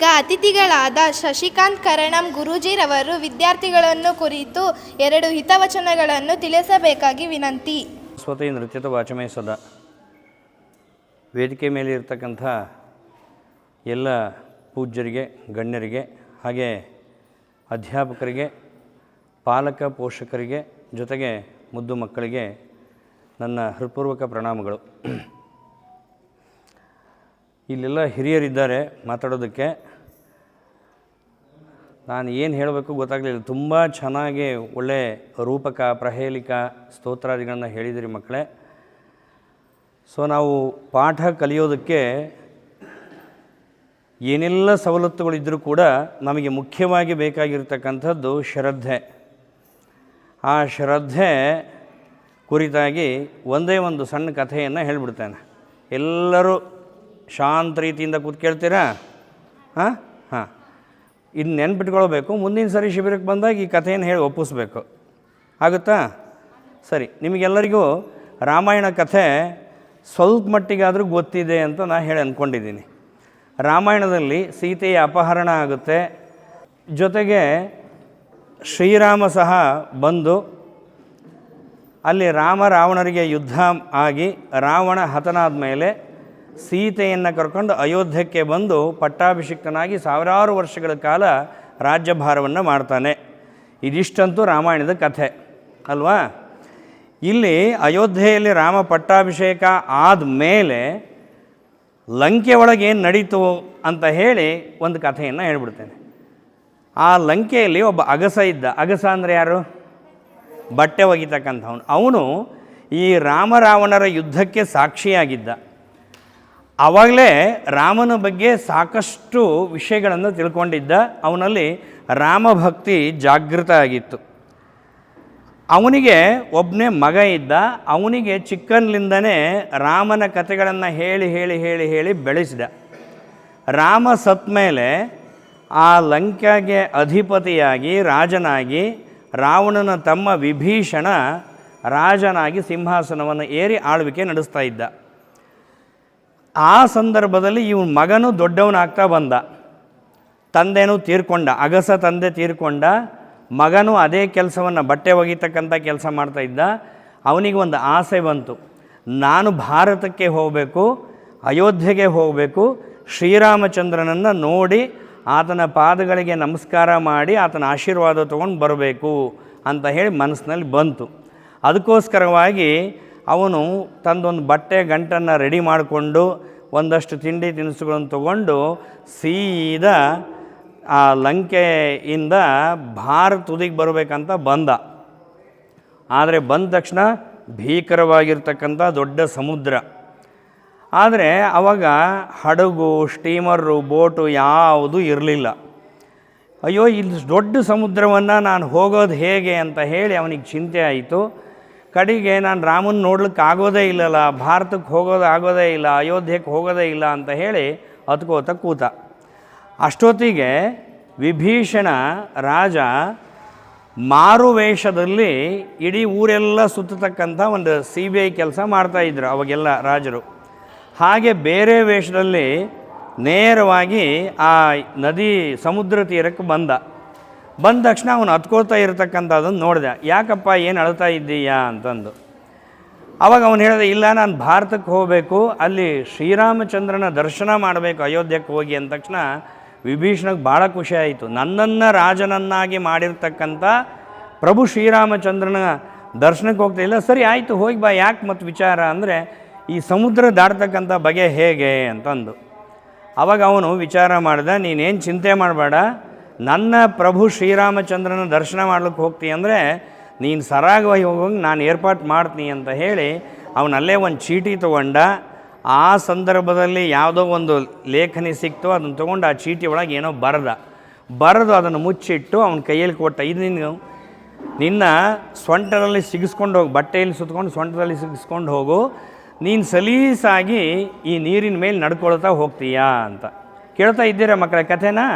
ಈಗ ಅತಿಥಿಗಳಾದ ಶಶಿಕಾಂತ್ ಕರಣಂ ಗುರೂಜಿರವರು ವಿದ್ಯಾರ್ಥಿಗಳನ್ನು ಕುರಿತು 2 ಹಿತವಚನಗಳನ್ನು ತಿಳಿಸಬೇಕಾಗಿ ವಿನಂತಿ. ಸ್ವತಃ ನೃತ್ಯದ ವಾಚಮೇ ಸದಾ. ವೇದಿಕೆ ಮೇಲೆ ಇರ್ತಕ್ಕಂಥ ಎಲ್ಲ ಪೂಜ್ಯರಿಗೆ, ಗಣ್ಯರಿಗೆ, ಹಾಗೆ ಅಧ್ಯಾಪಕರಿಗೆ, ಪಾಲಕ ಪೋಷಕರಿಗೆ, ಜೊತೆಗೆ ಮುದ್ದು ಮಕ್ಕಳಿಗೆ ನನ್ನ ಹೃತ್ಪೂರ್ವಕ ಪ್ರಣಾಮಗಳು. ಇಲ್ಲೆಲ್ಲ ಹಿರಿಯರಿದ್ದಾರೆ ಮಾತಾಡೋದಕ್ಕೆ. ನಾನು ಏನು ಹೇಳಬೇಕು ಗೊತ್ತಾಗಲಿಲ್ಲ. ತುಂಬ ಚೆನ್ನಾಗಿ ಒಳ್ಳೆ ರೂಪಕ, ಪ್ರಹೇಲಿಕ, ಸ್ತೋತ್ರಾದಿಗಳನ್ನು ಹೇಳಿದಿರಿ ಮಕ್ಕಳೇ. ಸೊ ನಾವು ಪಾಠ ಕಲಿಯೋದಕ್ಕೆ ಏನೆಲ್ಲ ಸವಲತ್ತುಗಳಿದ್ದರೂ ಕೂಡ ನಮಗೆ ಮುಖ್ಯವಾಗಿ ಬೇಕಾಗಿರ್ತಕ್ಕಂಥದ್ದು ಶ್ರದ್ಧೆ. ಆ ಶ್ರದ್ಧೆ ಕುರಿತಾಗಿ ಒಂದೇ ಒಂದು ಸಣ್ಣ ಕಥೆಯನ್ನು ಹೇಳಿಬಿಡ್ತೇನೆ. ಎಲ್ಲರೂ ಶಾಂತ ರೀತಿಯಿಂದ ಕೂತ್ ಕೇಳ್ತೀರಾ? ಹಾಂ, ಇನ್ನು ನೆನ್ಪಿಟ್ಕೊಳ್ಬೇಕು. ಮುಂದಿನ ಸರಿ ಶಿಬಿರಕ್ಕೆ ಬಂದಾಗ ಈ ಕಥೆಯನ್ನು ಹೇಳಿ ಒಪ್ಪಿಸ್ಬೇಕು. ಆಗುತ್ತಾ? ಸರಿ. ನಿಮಗೆಲ್ಲರಿಗೂ ರಾಮಾಯಣ ಕಥೆ ಸ್ವಲ್ಪ ಮಟ್ಟಿಗಾದರೂ ಗೊತ್ತಿದೆ ಅಂತ ನಾನು ಹೇಳಿ ಅಂದ್ಕೊಂಡಿದ್ದೀನಿ. ರಾಮಾಯಣದಲ್ಲಿ ಸೀತೆಯ ಅಪಹರಣ ಆಗುತ್ತೆ. ಜೊತೆಗೆ ಶ್ರೀರಾಮ ಸಹ ಬಂದು ಅಲ್ಲಿ ರಾವಣರಿಗೆ ಯುದ್ಧ ಆಗಿ ರಾವಣ ಹತನಾದ ಮೇಲೆ ಸೀತೆಯನ್ನು ಕರ್ಕೊಂಡು ಅಯೋಧ್ಯಕ್ಕೆ ಬಂದು ಪಟ್ಟಾಭಿಷಿಕ್ತನಾಗಿ ಸಾವಿರಾರು ವರ್ಷಗಳ ಕಾಲ ರಾಜ್ಯಭಾರವನ್ನು ಮಾಡ್ತಾನೆ. ಇದಿಷ್ಟಂತೂ ರಾಮಾಯಣದ ಕಥೆ ಅಲ್ವಾ? ಇಲ್ಲಿ ಅಯೋಧ್ಯೆಯಲ್ಲಿ ರಾಮ ಪಟ್ಟಾಭಿಷೇಕ ಆದಮೇಲೆ ಲಂಕೆ ಒಳಗೆ ಏನು ನಡೀತು ಅಂತ ಹೇಳಿ ಒಂದು ಕಥೆಯನ್ನು ಹೇಳ್ಬಿಡ್ತೇನೆ. ಆ ಲಂಕೆಯಲ್ಲಿ ಒಬ್ಬ ಅಗಸ ಇದ್ದ. ಅಗಸ ಅಂದರೆ ಯಾರು? ಬಟ್ಟೆ ಒಗಿತಕ್ಕಂಥವನು. ಅವನು ಈ ರಾವಣರ ಯುದ್ಧಕ್ಕೆ ಸಾಕ್ಷಿಯಾಗಿದ್ದ. ಆವಾಗಲೇ ರಾಮನ ಬಗ್ಗೆ ಸಾಕಷ್ಟು ವಿಷಯಗಳನ್ನು ತಿಳ್ಕೊಂಡಿದ್ದ. ಅವನಲ್ಲಿ ರಾಮಭಕ್ತಿ ಜಾಗೃತ ಆಗಿತ್ತು. ಅವನಿಗೆ ಒಬ್ಬನೇ ಮಗ ಇದ್ದ. ಅವನಿಗೆ ಚಿಕ್ಕನ್ನಿಂದನೇ ರಾಮನ ಕಥೆಗಳನ್ನು ಹೇಳಿ ಹೇಳಿ ಹೇಳಿ ಹೇಳಿ ಬೆಳೆಸಿದ. ರಾಮ ಸತ್ತ ಮೇಲೆ ಆ ಲಂಕೆಗೆ ಅಧಿಪತಿಯಾಗಿ ರಾಜನಾಗಿ ರಾವಣನ ತಮ್ಮ ವಿಭೀಷಣ ರಾಜನಾಗಿ ಸಿಂಹಾಸನವನ್ನು ಏರಿ ಆಳ್ವಿಕೆ ನಡೆಸ್ತಾ ಇದ್ದ. ಆ ಸಂದರ್ಭದಲ್ಲಿ ಇವನ ಮಗನು ದೊಡ್ಡವನಾಗ್ತಾ ಬಂದ. ತಂದೆನೂ ತೀರ್ಕೊಂಡ. ಅಗಸ ತಂದೆ ತೀರ್ಕೊಂಡ. ಮಗನೂ ಅದೇ ಕೆಲಸವನ್ನು, ಬಟ್ಟೆ ಒಗಿತಕ್ಕಂಥ ಕೆಲಸ ಮಾಡ್ತಾ ಇದ್ದ. ಅವನಿಗೆ ಒಂದು ಆಸೆ ಬಂತು, ನಾನು ಭಾರತಕ್ಕೆ ಹೋಗಬೇಕು, ಅಯೋಧ್ಯೆಗೆ ಹೋಗಬೇಕು, ಶ್ರೀರಾಮಚಂದ್ರನನ್ನು ನೋಡಿ ಆತನ ಪಾದಗಳಿಗೆ ನಮಸ್ಕಾರ ಮಾಡಿ ಆತನ ಆಶೀರ್ವಾದ ತೊಗೊಂಡು ಬರಬೇಕು ಅಂತ ಹೇಳಿ ಮನಸ್ಸಿನಲ್ಲಿ ಬಂತು. ಅದಕ್ಕೋಸ್ಕರವಾಗಿ ಅವನು ತಂದೊಂದು ಬಟ್ಟೆ ಗಂಟನ್ನು ರೆಡಿ ಮಾಡಿಕೊಂಡು ಒಂದಷ್ಟು ತಿಂಡಿ ತಿನಿಸುಗಳನ್ನು ತಗೊಂಡು ಸೀದಾ ಆ ಲಂಕೆಯಿಂದ ಭಾರತ ತುದಿಗೆ ಬರಬೇಕಂತ ಬಂದ. ಆದರೆ ಬಂದ ತಕ್ಷಣ ಭೀಕರವಾಗಿರ್ತಕ್ಕಂಥ ದೊಡ್ಡ ಸಮುದ್ರ. ಆದರೆ ಆವಾಗ ಹಡಗು, ಸ್ಟೀಮರು, ಬೋಟು ಯಾವುದೂ ಇರಲಿಲ್ಲ. ಅಯ್ಯೋ, ಇಲ್ಲಿ ದೊಡ್ಡ ಸಮುದ್ರವನ್ನು ನಾನು ಹೋಗೋದು ಹೇಗೆ ಅಂತ ಹೇಳಿ ಅವನಿಗೆ ಚಿಂತೆ ಆಯಿತು. ಕಡೆಗೆ ನಾನು ರಾಮನ ನೋಡ್ಲಿಕ್ಕೆ ಆಗೋದೇ ಇಲ್ಲಲ್ಲ, ಭಾರತಕ್ಕೆ ಆಗೋದೇ ಇಲ್ಲ, ಅಯೋಧ್ಯೆಗೆ ಹೋಗೋದೇ ಇಲ್ಲ ಅಂತ ಹೇಳಿ ಹತ್ಕೋತ ಕೂತ. ಅಷ್ಟೊತ್ತಿಗೆ ವಿಭೀಷಣ ರಾಜ ಮಾರುವೇಷದಲ್ಲಿ ಇಡೀ ಊರೆಲ್ಲ ಸುತ್ತತಕ್ಕಂಥ ಒಂದು CBI ಕೆಲಸ ಮಾಡ್ತಾಯಿದ್ರು ಅವಾಗೆಲ್ಲ ರಾಜರು. ಹಾಗೆ ಬೇರೆ ವೇಷದಲ್ಲಿ ನೇರವಾಗಿ ಆ ನದಿ ಸಮುದ್ರ ತೀರಕ್ಕೆ ಬಂದ ತಕ್ಷಣ ಅವನು ಹತ್ಕೋತಾ ಇರತಕ್ಕಂಥದ್ದನ್ನು ನೋಡಿದೆ. ಯಾಕಪ್ಪ, ಏನು ಅಳ್ತಾ ಇದ್ದೀಯಾ ಅಂತಂದು. ಆವಾಗ ಅವನು ಹೇಳಿದೆ, ಇಲ್ಲ, ನಾನು ಭಾರತಕ್ಕೆ ಹೋಗಬೇಕು, ಅಲ್ಲಿ ಶ್ರೀರಾಮಚಂದ್ರನ ದರ್ಶನ ಮಾಡಬೇಕು ಅಯೋಧ್ಯಕ್ಕೆ ಹೋಗಿ ಅಂದ ತಕ್ಷಣ ವಿಭೀಷಣಕ್ಕೆ ಭಾಳ ಖುಷಿ ಆಯಿತು. ನನ್ನನ್ನು ರಾಜನನ್ನಾಗಿ ಮಾಡಿರ್ತಕ್ಕಂಥ ಪ್ರಭು ಶ್ರೀರಾಮಚಂದ್ರನ ದರ್ಶನಕ್ಕೆ ಹೋಗ್ತಾ ಇಲ್ಲ. ಸರಿ ಆಯಿತು, ಹೋಗಿ ಬಾ. ಯಾಕೆ ಮತ್ತು ವಿಚಾರ ಅಂದರೆ ಈ ಸಮುದ್ರ ದಾಟ್ತಕ್ಕಂಥ ಬಗೆ ಹೇಗೆ ಅಂತಂದು. ಆವಾಗ ಅವನು ವಿಚಾರ ಮಾಡಿದ, ನೀನೇನು ಚಿಂತೆ ಮಾಡಬೇಡ, ನನ್ನ ಪ್ರಭು ಶ್ರೀರಾಮಚಂದ್ರನ ದರ್ಶನ ಮಾಡ್ಲಿಕ್ಕೆ ಹೋಗ್ತೀನಿ ಅಂದರೆ ನೀನು ಸರಾಗವಾಗಿ ಹೋಗೋಂಗೆ ನಾನು ಏರ್ಪಾಟ್ ಮಾಡ್ತೀನಿ ಅಂತ ಹೇಳಿ ಅವನಲ್ಲೇ ಒಂದು ಚೀಟಿ ತೊಗೊಂಡ. ಆ ಸಂದರ್ಭದಲ್ಲಿ ಯಾವುದೋ ಒಂದು ಲೇಖನಿ ಸಿಕ್ತು, ಅದನ್ನು ತೊಗೊಂಡು ಆ ಚೀಟಿ ಒಳಗೆ ಏನೋ ಬರೆದು ಅದನ್ನು ಮುಚ್ಚಿಟ್ಟು ಅವನ ಕೈಯಲ್ಲಿ ಕೊಟ್ಟ. ಇದು ನಿನ್ನ ಸೊಂಟದಲ್ಲಿ ಸಿಗಿಸ್ಕೊಂಡು ಹೋಗು, ಬಟ್ಟೆಯಲ್ಲಿ ಸುತ್ಕೊಂಡು ಸೊಂಟದಲ್ಲಿ ಸಿಗಿಸ್ಕೊಂಡು ಹೋಗು, ನೀನು ಸಲೀಸಾಗಿ ಈ ನೀರಿನ ಮೇಲೆ ನಡ್ಕೊಳ್ತಾ ಹೋಗ್ತೀಯಾ ಅಂತ. ಕೇಳ್ತಾ ಇದ್ದೀರಾ ಮಕ್ಕಳ ಕಥೆನಾ?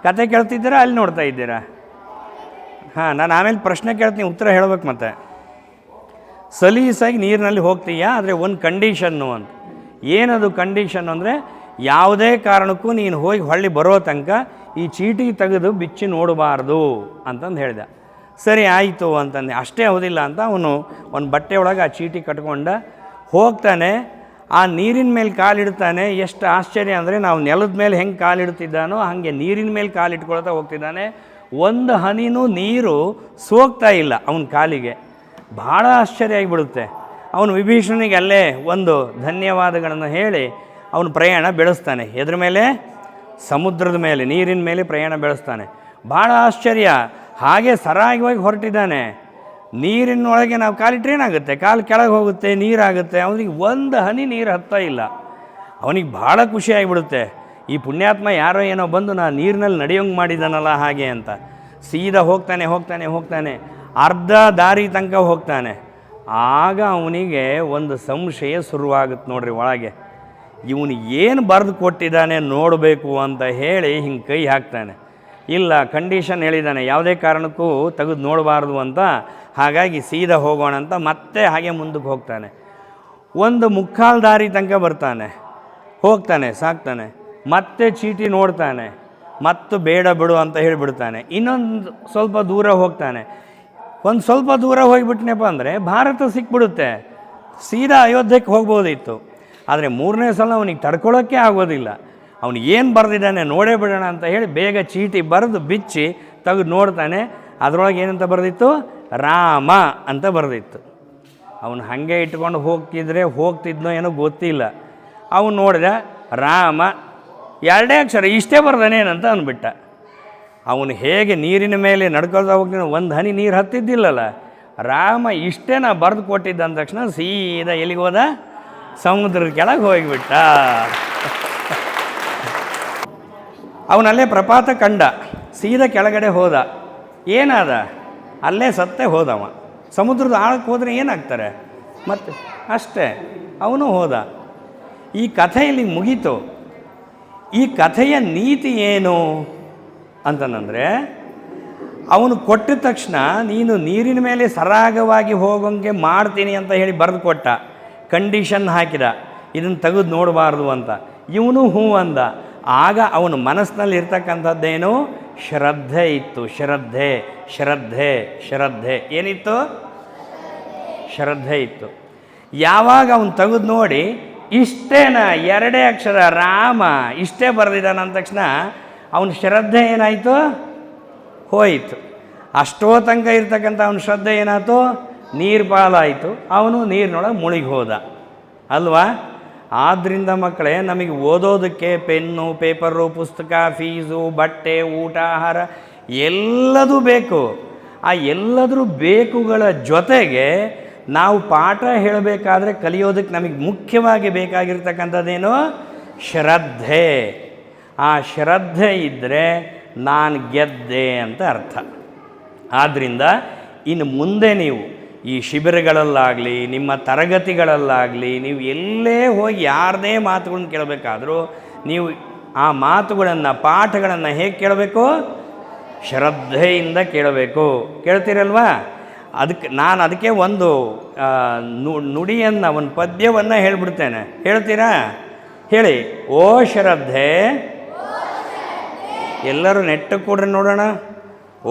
ಕತೆ ಕೇಳ್ತಿದ್ದೀರಾ, ಅಲ್ಲಿ ನೋಡ್ತಾ ಇದ್ದೀರಾ? ಹಾಂ, ನಾನು ಆಮೇಲೆ ಪ್ರಶ್ನೆ ಕೇಳ್ತೀನಿ, ಉತ್ತರ ಹೇಳ್ಬೇಕು. ಮತ್ತೆ ಸಲೀಸಾಗಿ ನೀರಿನಲ್ಲಿ ಹೋಗ್ತೀಯಾ, ಆದರೆ ಒಂದು ಕಂಡೀಷನ್ನು ಅಂತ. ಏನದು ಕಂಡೀಷನ್ ಅಂದರೆ ಯಾವುದೇ ಕಾರಣಕ್ಕೂ ನೀನು ಹೋಗಿ ಹೊಳ್ಳಿ ಬರೋ ತನಕ ಈ ಚೀಟಿ ತೆಗೆದು ಬಿಚ್ಚಿ ನೋಡಬಾರ್ದು ಅಂತಂದು ಹೇಳಿದ. ಸರಿ ಆಯಿತು ಅಂತಂದೆ. ಅಷ್ಟೇ ಹೌದಿಲ್ಲ ಅಂತ ಅವನು ಒಂದು ಬಟ್ಟೆ ಒಳಗೆ ಆ ಚೀಟಿ ಕಟ್ಕೊಂಡ ಹೋಗ್ತಾನೆ. ಆ ನೀರಿನ ಮೇಲೆ ಕಾಲಿಡ್ತಾನೆ. ಎಷ್ಟು ಆಶ್ಚರ್ಯ ಅಂದರೆ ನಾವು ನೆಲದ ಮೇಲೆ ಹೆಂಗೆ ಕಾಲಿಡ್ತಿದ್ದಾನೋ ಹಾಗೆ ನೀರಿನ ಮೇಲೆ ಕಾಲಿಟ್ಕೊಳ್ತಾ ಹೋಗ್ತಿದ್ದಾನೆ. ಒಂದು ಹನಿನೂ ನೀರು ಸೋಗ್ತಾ ಇಲ್ಲ ಅವನ ಕಾಲಿಗೆ. ಭಾಳ ಆಶ್ಚರ್ಯ ಆಗಿಬಿಡುತ್ತೆ. ಅವನು ವಿಭೀಷಣನಿಗೆ ಅಲ್ಲೇ ಒಂದು ಧನ್ಯವಾದಗಳನ್ನು ಹೇಳಿ ಅವನು ಪ್ರಯಾಣ ಬೆಳೆಸ್ತಾನೆ. ಎದ್ರ ಮೇಲೆ? ಸಮುದ್ರದ ಮೇಲೆ, ನೀರಿನ ಮೇಲೆ ಪ್ರಯಾಣ ಬೆಳೆಸ್ತಾನೆ. ಭಾಳ ಆಶ್ಚರ್ಯ. ಹಾಗೆ ಸರಾಗವಾಗಿ ಹೊರಟಿದ್ದಾನೆ. ನೀರಿನೊಳಗೆ ನಾವು ಕಾಲಿಟ್ರೆ ಏನಾಗುತ್ತೆ? ಕಾಲು ಕೆಳಗೆ ಹೋಗುತ್ತೆ, ನೀರಾಗುತ್ತೆ. ಅವನಿಗೆ ಒಂದು ಹನಿ ನೀರು ಹತ್ತಾ ಇಲ್ಲ. ಅವನಿಗೆ ಭಾಳ ಖುಷಿ ಆಗಿಬಿಡುತ್ತೆ. ಈ ಪುಣ್ಯಾತ್ಮ ಯಾರೋ ಏನೋ ಬಂದು ನಾನು ನೀರಿನಲ್ಲಿ ನಡೆಯೋಂಗೆ ಮಾಡಿದ್ದಾನಲ್ಲ ಹಾಗೆ ಅಂತ. ಸೀದಾ ಹೋಗ್ತಾನೆ. ಅರ್ಧ ದಾರಿ ತನಕ ಹೋಗ್ತಾನೆ. ಆಗ ಅವನಿಗೆ ಒಂದು ಸಂಶಯ ಶುರುವಾಗುತ್ತೆ ನೋಡ್ರಿ ಒಳಗೆ. ಇವನು ಏನು ಬರೆದು ಕೊಟ್ಟಿದ್ದಾನೆ ನೋಡಬೇಕು ಅಂತ ಹೇಳಿ ಹಿಂಗೆ ಕೈ ಹಾಕ್ತಾನೆ. ಇಲ್ಲ, ಕಂಡೀಷನ್ ಹೇಳಿದ್ದಾನೆ, ಯಾವುದೇ ಕಾರಣಕ್ಕೂ ತೆಗೆದು ನೋಡಬಾರ್ದು ಅಂತ. ಹಾಗಾಗಿ ಸೀದಾ ಹೋಗೋಣ ಅಂತ ಮತ್ತೆ ಹಾಗೆ ಮುಂದಕ್ಕೆ ಹೋಗ್ತಾನೆ. ಒಂದು ಮುಕ್ಕಾಲು ದಾರಿ ತನಕ ಬರ್ತಾನೆ, ಸಾಕ್ತಾನೆ. ಮತ್ತೆ ಚೀಟಿ ನೋಡ್ತಾನೆ, ಮತ್ತು ಬೇಡ ಬಿಡು ಅಂತ ಹೇಳಿಬಿಡ್ತಾನೆ. ಇನ್ನೊಂದು ಸ್ವಲ್ಪ ದೂರ ಹೋಗ್ತಾನೆ. ಒಂದು ಸ್ವಲ್ಪ ದೂರ ಹೋಗಿಬಿಟ್ನಪ್ಪ ಅಂದರೆ ಭಾರತ ಸಿಕ್ಬಿಡುತ್ತೆ, ಸೀದಾ ಅಯೋಧ್ಯಕ್ಕೆ ಹೋಗ್ಬೋದಿತ್ತು. ಆದರೆ ಮೂರನೇ ಸಲ ಅವನಿಗೆ ತಡ್ಕೊಳ್ಳೋಕ್ಕೆ ಆಗೋದಿಲ್ಲ. ಅವನು ಏನು ಬರೆದಿದ್ದಾನೆ ನೋಡೇ ಬಿಡೋಣ ಅಂತ ಹೇಳಿ ಬೇಗ ಚೀಟಿ ಬರೆದು ಬಿಚ್ಚಿ ತೆಗೆದು ನೋಡ್ತಾನೆ. ಅದರೊಳಗೆ ಏನಂತ ಬರೆದಿತ್ತು? ರಾಮ ಅಂತ ಬರೆದಿತ್ತು. ಅವನು ಹಾಗೆ ಇಟ್ಕೊಂಡು ಹೋಗ್ತಿದ್ನೋ ಏನೋ ಗೊತ್ತಿಲ್ಲ. ಅವನು ನೋಡಿದ ರಾಮ, ಎರಡೇ ಅಕ್ಷರ, ಇಷ್ಟೇ ಬರ್ದಾನೇನಂತ ಅಂದ್ಬಿಟ್ಟ. ಅವನು ಹೇಗೆ ನೀರಿನ ಮೇಲೆ ನಡ್ಕೊಳ್ತಾ ಹೋಗ್ತಾನೆ, ಒಂದು ಹನಿ ನೀರು ಹತ್ತಿದ್ದಿಲ್ಲಲ್ಲ. ರಾಮ ಇಷ್ಟೇ ನಾ ಬರೆದು ಕೊಟ್ಟಿದ್ದ ಅಂದ ತಕ್ಷಣ ಸೀದಾ ಎಲ್ಲಿಗೆ ಹೋದ? ಸಮುದ್ರದ ಕೆಳಗೆ ಹೋಗಿಬಿಟ್ಟ. ಅವನಲ್ಲೇ ಪ್ರಪಾತ ಕಂಡ, ಸೀದಾ ಕೆಳಗಡೆ ಹೋದ. ಏನಾದ? ಅಲ್ಲೇ ಸತ್ತೇ ಹೋದವ. ಸಮುದ್ರದ ಆಳಕ್ಕೆ ಹೋದರೆ ಏನಾಗ್ತಾರೆ ಮತ್ತೆ? ಅಷ್ಟೇ, ಅವನು ಹೋದ. ಈ ಕಥೆ ಇಲ್ಲಿ ಮುಗೀತು. ಈ ಕಥೆಯ ನೀತಿ ಏನು ಅಂತಂದರೆ, ಅವನು ಕೊಟ್ಟ ತಕ್ಷಣ ನೀನು ನೀರಿನ ಮೇಲೆ ಸರಾಗವಾಗಿ ಹೋಗೋಂಗೆ ಮಾಡ್ತೀನಿ ಅಂತ ಹೇಳಿ ಬರೆದು ಕೊಟ್ಟ. ಕಂಡೀಷನ್ ಹಾಕಿದ, ಇದನ್ನು ತೆಗೆದು ನೋಡಬಾರ್ದು ಅಂತ. ಇವನು ಹ್ಞೂ ಅಂದ. ಆಗ ಅವನ ಮನಸ್ಸಿನಲ್ಲಿ ಇರ್ತಕ್ಕಂಥದ್ದೇನು? ಶ್ರದ್ಧೆ ಇತ್ತು. ಶ್ರದ್ಧೆ ಏನಿತ್ತು? ಶ್ರದ್ಧೆ ಇತ್ತು. ಯಾವಾಗ ಅವನು ತೆಗೆದು ನೋಡಿ ಇಷ್ಟೇನ, ಎರಡೇ ಅಕ್ಷರ ರಾಮ ಇಷ್ಟೇ ಬರೆದಿದ್ದಾನ ಅಂದ ತಕ್ಷಣ ಅವನ ಶ್ರದ್ಧೆ ಏನಾಯಿತು? ಹೋಯಿತು. ಅಷ್ಟೋ ತನಕ ಇರ್ತಕ್ಕಂಥ ಅವನ ಶ್ರದ್ಧೆ ಏನಾಯ್ತು? ನೀರು ಪಾಲಾಯಿತು. ಅವನು ನೀರಿನೊಳಗೆ ಮುಳುಗಿ ಹೋದ ಅಲ್ವಾ? ಆದ್ದರಿಂದ ಮಕ್ಕಳೇ, ನಮಗೆ ಓದೋದಕ್ಕೆ ಪೆನ್ನು, ಪೇಪರು, ಪುಸ್ತಕ, ಫೀಸು, ಬಟ್ಟೆ, ಊಟ, ಆಹಾರ ಎಲ್ಲದೂ ಬೇಕು. ಆ ಎಲ್ಲದರೂ ಬೇಕುಗಳ ಜೊತೆಗೆ ನಾವು ಪಾಠ ಹೇಳಬೇಕಾದ್ರೆ ಕಲಿಯೋದಕ್ಕೆ ನಮಗೆ ಮುಖ್ಯವಾಗಿ ಬೇಕಾಗಿರ್ತಕ್ಕಂಥದ್ದೇನು? ಶ್ರದ್ಧೆ. ಆ ಶ್ರದ್ಧೆ ಇದ್ದರೆ ನಾನು ಗೆದ್ದೆ ಅಂತ ಅರ್ಥ. ಆದ್ದರಿಂದ ಇನ್ನು ಮುಂದೆ ನೀವು ಈ ಶಿಬಿರಗಳಲ್ಲಾಗಲಿ, ನಿಮ್ಮ ತರಗತಿಗಳಲ್ಲಾಗಲಿ, ನೀವು ಎಲ್ಲೇ ಹೋಗಿ ಯಾರದೇ ಮಾತುಗಳನ್ನು ಕೇಳಬೇಕಾದ್ರೂ ನೀವು ಆ ಮಾತುಗಳನ್ನು, ಪಾಠಗಳನ್ನು ಹೇಗೆ ಕೇಳಬೇಕು? ಶ್ರದ್ಧೆಯಿಂದ ಕೇಳಬೇಕು. ಕೇಳ್ತೀರಲ್ವಾ? ಅದಕ್ಕೆ ಒಂದು ನುಡಿಯನ್ನು, ಒಂದು ಪದ್ಯವನ್ನು ಹೇಳಿಬಿಡ್ತೇನೆ. ಹೇಳ್ತೀರಾ? ಹೇಳಿ. ಓ ಶ್ರದ್ಧೆ, ಎಲ್ಲರೂ ನೆಟ್ಟ ಕೂಡ್ರಿ ನೋಡೋಣ.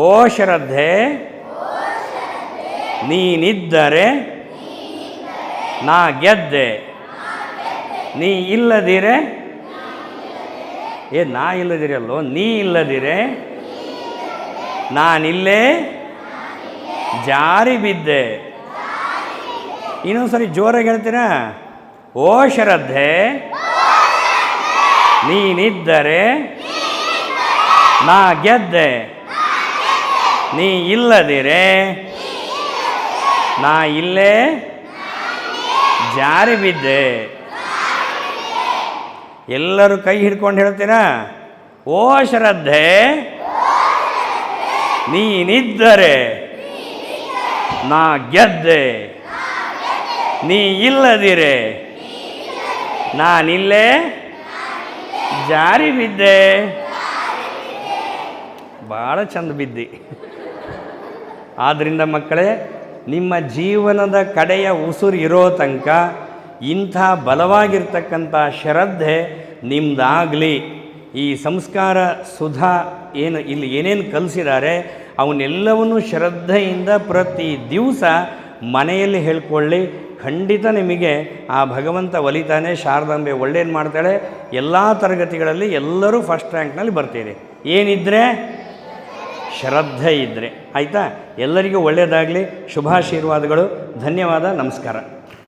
ಓ ಶ್ರದ್ಧೆ, ನೀನಿದ್ದರೆ ನಾ ಗೆದ್ದೆ, ನೀ ಇಲ್ಲದಿರೆ, ನಾ ಇಲ್ಲದಿರಲ್ಲೋ, ನೀ ಇಲ್ಲದಿರೆ ನಾನಿಲ್ಲೇ ಜಾರಿ ಬಿದ್ದೆ. ಇನ್ನೊಂದ್ಸರಿ ಜೋರಾಗಿ ಹೇಳ್ತೀರಾ? ಓ ಶ್ರದ್ಧೆ, ನೀನಿದ್ದರೆ ನಾ ಗೆದ್ದೆ, ನೀ ಇಲ್ಲದಿರೆ ನಾ ಇಲ್ಲೇ ಜಾರಿ ಬಿದ್ದೆ. ಎಲ್ಲರೂ ಕೈ ಹಿಡ್ಕೊಂಡು ಹೇಳ್ತೀರಾ? ಓ ಶ್ರದ್ಧೆ, ನೀನಿದ್ದರೆ ನಾ ಗೆದ್ದೆ, ನೀ ಇಲ್ಲದಿರೆ ನಾನಿಲ್ಲೇ ಜಾರಿ ಬಿದ್ದೆ. ಭಾಳ ಚಂದ ಬಿದ್ದಿ. ಆದ್ದರಿಂದ ಮಕ್ಕಳೇ, ನಿಮ್ಮ ಜೀವನದ ಕಡೆಯ ಉಸಿರು ಇರೋ ತನಕ ಇಂಥ ಬಲವಾಗಿರ್ತಕ್ಕಂಥ ಶ್ರದ್ಧೆ ನಿಮ್ಮದಾಗಲಿ. ಈ ಸಂಸ್ಕಾರ ಸುಧಾ ಏನು ಇಲ್ಲಿ ಏನೇನು ಕಲಿಸಿದ್ದಾರೆ ಅವನ್ನೆಲ್ಲವನ್ನು ಶ್ರದ್ಧೆಯಿಂದ ಪ್ರತಿ ದಿವಸ ಮನೆಯಲ್ಲಿ ಹೇಳ್ಕೊಳ್ಳಿ. ಖಂಡಿತ ನಿಮಗೆ ಆ ಭಗವಂತ ಒಲಿತಾನೆ. ಶಾರದಾಂಬೆ ಒಳ್ಳೇದು ಮಾಡ್ತಾಳೆ. ಎಲ್ಲ ತರಗತಿಗಳಲ್ಲಿ ಎಲ್ಲರೂ ಫಸ್ಟ್ ರ್ಯಾಂಕ್ನಲ್ಲಿ ಬರ್ತೀರಿ. ಏನಿದ್ದರೆ ಶ್ರದ್ಧೆ ಇದ್ದರೆ. ಆಯಿತಾ? ಎಲ್ಲರಿಗೂ ಒಳ್ಳೆಯದಾಗಲಿ. ಶುಭಾಶೀರ್ವಾದಗಳು. ಧನ್ಯವಾದ. ನಮಸ್ಕಾರ.